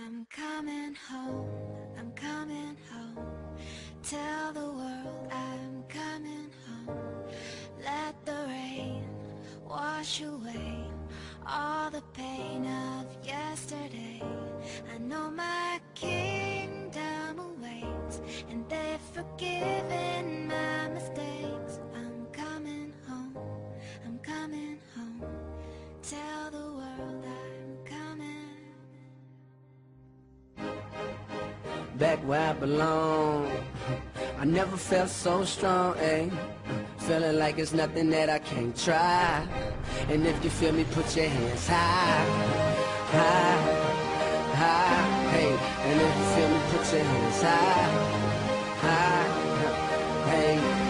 I'm coming home, I'm coming home. Tell the world I'm coming home. Let the rain wash away all the pain of yesterday. I know my kingdom awaits, and they've forgiven my mistakes. I'm coming home, I'm coming home. Tell the world I'm coming. Back where I belong, I never felt so strong, ayy. Feeling like it's nothing that I can't try. And if you feel me, put your hands high, high, high, hey. And if you feel me, put your hands high, high, hey.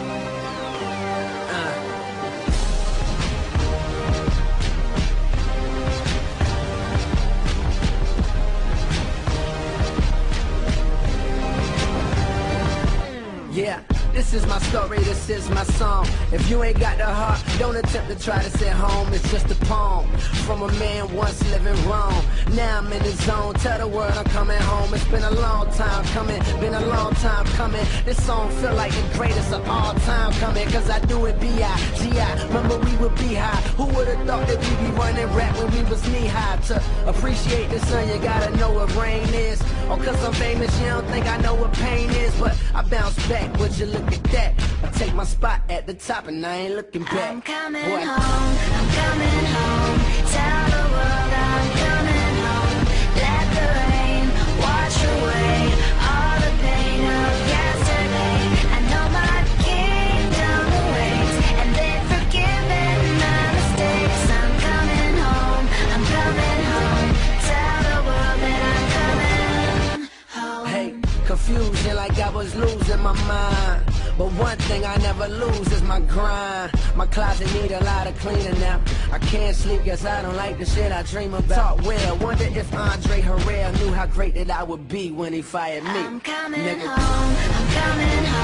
Yeah, this is my story, this is my song. If you ain't got the heart, don't attempt to try this at home. It's just a poem from a man once living wrong. Now I'm in the zone, tell the world I'm coming home. It's been a long time coming, been a long time coming. This song feel like the greatest of all time coming, cause I do it B.I.G.I. Remember we would be high. Who would've thought that we'd be running rap when we was knee high? To appreciate the sun, you gotta know what rain is. Or cause I'm famous, you don't think I know what pain is. But I bounce back, would you look at that? I take my spot at the top and I ain't looking back. I'm coming home, I'm coming home. Tell the world I'm coming home. Let the rain wash away all the pain of yesterday. I know my kingdom awaits, and they've forgiven my mistakes. I'm coming home, I'm coming home. Tell the world that I'm coming home. Hey, confusion like I was losing my mind. But one thing I never lose is my grind. My closet need a lot of cleaning now. I can't sleep, guess I don't like the shit I dream about. Talk well, wonder if Andre Harrell knew how great that I would be when he fired me. I'm coming home, I'm coming home.